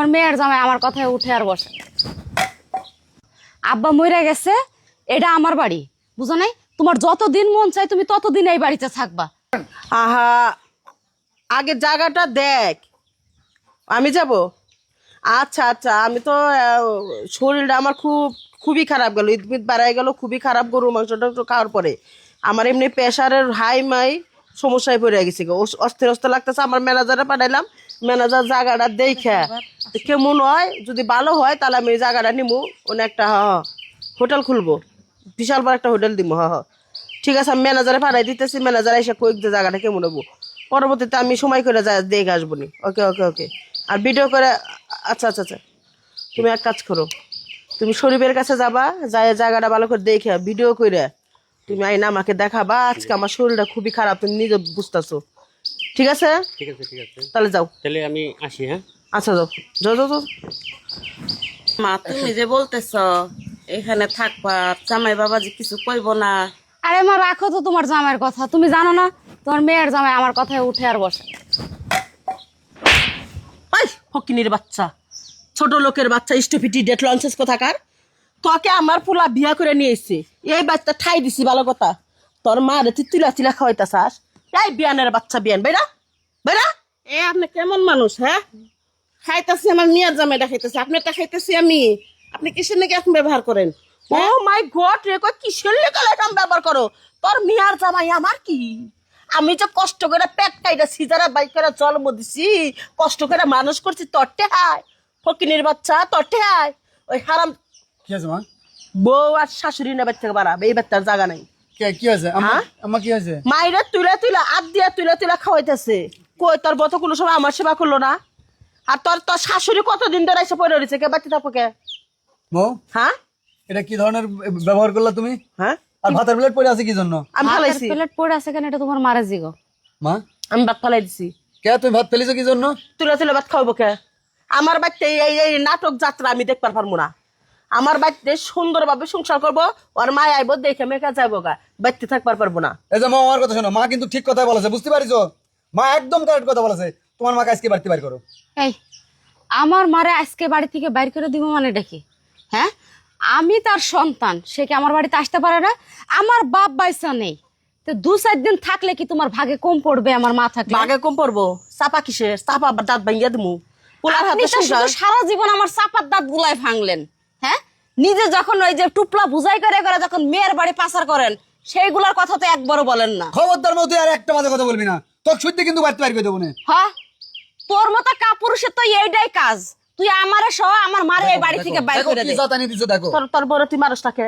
তোমার মেয়ের জামাই আমার কথায় উঠে আর বসে। আব্বা মইরা গেছে, এটা আমার বাড়ি, বুঝো নাই? তোমার যতদিন মন চাই তুমি ততদিন এই বাড়িতে থাকবা। আহা, আগে জায়গাটা দেখ, আমি যাব। আচ্ছা আচ্ছা, আমি তো শরীরটা আমার খুবই খারাপ গেল, ঈদ বাড়াই গেল, খুবই খারাপ। গরু মাংসটা একটু খাওয়ার পরে আমার এমনি প্রেশারের হাই মাই সমস্যায় পড়ে গেছে, অস্থির অস্থির লাগতেছে। আমার ম্যানেজারে পাঠাইলাম, ম্যানেজার জায়গাটা দেখে কেমন হয়, যদি ভালো হয় তাহলে আমি এই জায়গাটা নিবো, অনেক একটা হোটেল খুলবো, বিশাল বড় একটা হোটেল দিব। ঠিক আছে, আমি ম্যানেজারে পাঠাই দিতেছি, ম্যানেজার এসে কয়েক যে জায়গাটা কেমন হবো, পরবর্তীতে আমি সময় করে দেখে আসবো নি। ওকে ওকে ওকে, আর ভিডিও করে। আচ্ছা আচ্ছা আচ্ছা, তুমি এক কাজ করো, তুমি শরীফের কাছে যাবা, যাই জায়গাটা ভালো করে দেখে ভিডিও করে তুমি আইনা আমাকে দেখাবা। আজকে আমার শরীরটা খুবই খারাপ, তুমি নিজে বুঝতেছো। ঠিক আছে ঠিক আছে ঠিক আছে, তাহলে যাও। তাহলে আমি আসি। হ্যাঁ আচ্ছা যাও যাও যাও যাও। মা তুমি যে বলতেছ এখানে থাকবা, জামাই বাবাজি কিছু কইব না? আরে মা রাখো তো তোমার জামাইয়ের কথা, তুমি জানো না তোমার মেয়ের জামাই আমার কথায় উঠে আর বসে। ওই ফকিনির বাচ্চা, ছোট লোকের বাচ্চা, স্টুপিটি ডেট লঞ্চেস কোথাকার। তোকে আমার পোলা বিয়া করে নিয়ে এসছে, এই বাচ্চা ঠাই দিছি ভালো কথা। তোর মা রে তুই তুলা তুলা খাওয়াইতা চাস? এই বিয়ানের বাচ্চা, বিয়ান বেড়া বেড়া। এ আপনি কেমন মানুষ? হ্যাঁ, খাইতেছি আমার মিয়ার জামাইটা খাইতেছি, আপনারটা খাইতেছি আমি। আপনি কিসের নাকি এখন ব্যবহার করেন? ও মাই গড রে, কই কিসের লেগে এরকম ব্যবহার করো? তোর মিয়ার জামাই আমার কি? আমি যে কষ্ট করে পেট কাইটা সিজারা বাই করে জন্ম দিছি, কষ্ট করে মানুষ করছি, তরটে হায় ফকিনির বাচ্চা, তরটে হায়। ওই হারাম কি আছে মা? বউ আর শাশুড়ি নেবার থেকে বাড়াবে, এই বাচ্চার জায়গা নাই। কি হয়েছে হ্যাঁ? আমার কি হয়েছে? মাইরে তুলে তুলে আদ দিয়া তুলে তুলে খাওয়াইতেছে। কই তোর বত কোনো সময় আমার সেবা করলো না? আর তোর তোর শাশুড়ি কতদিন ধরে এসে পড়ে রয়েছে, কে বাচ্চা থাকো কে? মৌ, হ্যাঁ এটা কি ধরনের ব্যবহার করলা তুমি? হ্যাঁ, আর ভাতের প্লেট পড়ে আছে কি জন্য? আমি ভাতের ফালাইছি, প্লেট পড়ে আছে কেন এটা তোমার মারা জিগো। মা, আমি ভাত ফালাই দিছি। কে তুমি ভাত ফেলিছো কি জন্য? তুলে তুলে ভাত খাওয়াবো কে? আমার বাড়িতে এই এই নাটক যাত্রা আমি দেখতে পারবো না। আমার বাড়িতে সুন্দরভাবে সংসার করবো, আর মা আইব দেখে মেখে যাবো গা, বাড়িতে থাকবার পারবো না। এই যে মা, আমার কথা শোনো, মা কিন্তু ঠিক কথাই বলেছে, বুঝতে পারিছো? মা একদম কারেক্ট কথা বলেছে। তোমার মাকে আজকে বাড়িতে বাইর করো। এই আমার মারে আজকে বাড়ি থেকে বাইর করে দিব মানে ডেকে? হ্যাঁ, আমি তার সন্তান, সে কি আমার বাড়িতে আসতে পারে না? আমার বাপ বাইসা নেই তো 2-4 দিন থাকলে কি তোমার ভাগে কম পড়বে আমার মা থাকলে? বাগে কম পড়বো? চাপা কিসের চাপা? দাঁত ভাঙ্গিয়া দিমু। পোলার আপনি হাতে তো সংসার। শুধু সারা জীবন আমার চাপার দাঁত গুলাই ভাঙলেন। হ্যাঁ, নিজে যখন ওই যে টুপলা বুঝাই করে করে যখন মেয়ের বাড়ি পাচার করেন, সেইগুলোর কথা তো একবারও বলেন না। খবরদার মধ্যে আর একটা বাজে কথা বলবি না, তোকে সত্যি কিন্তু বাড়িতে বাইর করে দেবো না। হ্যাঁ, তোর মতো কাপুরুষের তো এইটাই কাজ, তুই আমারে সহ আমার মারে এই বাড়ি থেকে বাইর করে দে। কি জাতানি দিছো দেখো। তোর তোর বড় তুই মানুষটাকে,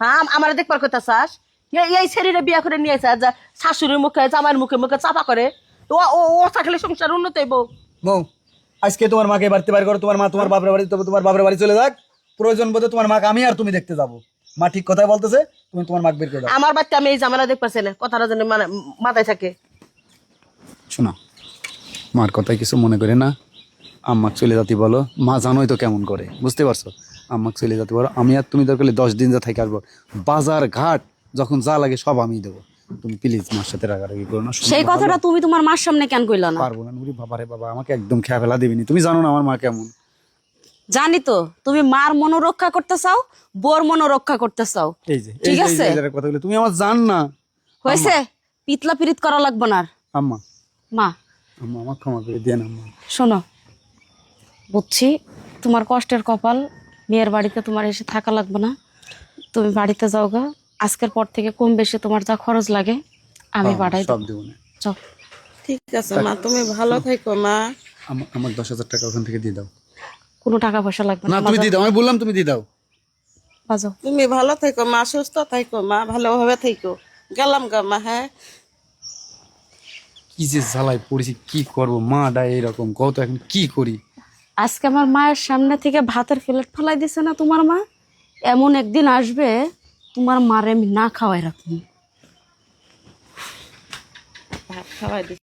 হ্যাঁ আমার দেখবার কথা চাস? এই ছেলেরা বিয়া করে নিয়ে আসে, শাশুড়ির মুখে জামাইয়ের মুখে মুখে চাপা করে। ও ও ও থাকলে সংসার উন্নত হইব। মৌ, আজকে তোমার মাকে বাড়িতে বাইর করো। তোমার মা তোমার বাপের বাড়ি, তবে তোমার বাপের বাড়ি চলে যাক। প্রয়োজন বোধে তোমার মাকে আমি আর তুমি দেখতে যাবো। মা ঠিক কথাই বলতেছে, তুমি তোমার মাকে বের করে দাও। আমার বাচ্চা আমি এই ঝামেলা দেখতেছি না, কথাটা যেন মানে মাথায় থাকে। শোনা, মার কথায় কিছু মনে করে না, আম্মাকে চলে যাতে বলো। মা জানোই তো কেমন করে, বুঝতে পারছো? আম্মাকে চলে যেতে বলো। আমি আর তুমি দরকার 10 দিন যা থেকে আসবো, বাজার ঘাট যখন যা লাগে সব আমিই দেবো। তুমি প্লিজ মার সাথে রাগারাগি করো না। সেই কথাটা তুমি তোমার মার সামনে কেন কইলা না? পারবো না নুরি, বাবা রে বাবা, আমাকে একদম খেয়া ফেলা দিবিনি। তুমি জানো না আমার মা কেমন। জানি তো, তুমি মার মনোরক্ষা করতে চাও, বোর মনোরক্ষা করতে চাও। এই যে ঠিক আছে, কথা বলে তুমি আমার জান না। হয়েছে, পিতলা পিরিত করা লাগবে না আর। আম্মা, মা আম্মা আমার ক্ষমা করে দেন আম্মা। শোনো, বুঝছি তোমার কষ্টের কপাল, মেয়ের বাড়িতে তোমার এসে থাকা লাগবে না, তুমি বাড়িতে যাও গা। আজকের পর থেকে কম বেশি তোমার যা খরচ লাগে আমি পাঠাই সব দেবো না। যাও। ঠিক আছে মা, তুমি ভালো থাকো মা। আমার 10,000 টাকা ওখান থেকে দিয়ে দাও। কোনো টাকা পয়সা লাগবে না না, তুমি দিয়ে দাও, আমি বললাম তুমি দিয়ে দাও। বাজাও। তুমি ভালো থাকো মা, সুস্থ থাকো মা, ভালোভাবে থাকো। গেলাম গা মা। হ্যাঁ, কি যে জ্বালায় পড়েছি, কি করবো? মা ডা এইরকম, কত এখন কি করি? আজকে আমার মায়ের সামনে থেকে ভাতের প্লেট ফেলাই দিছে না তোমার মা, এমন একদিন আসবে তোমার মারে আমি না খাওয়াই রাখবো। ভাত খাওয়াই দিচ্ছি।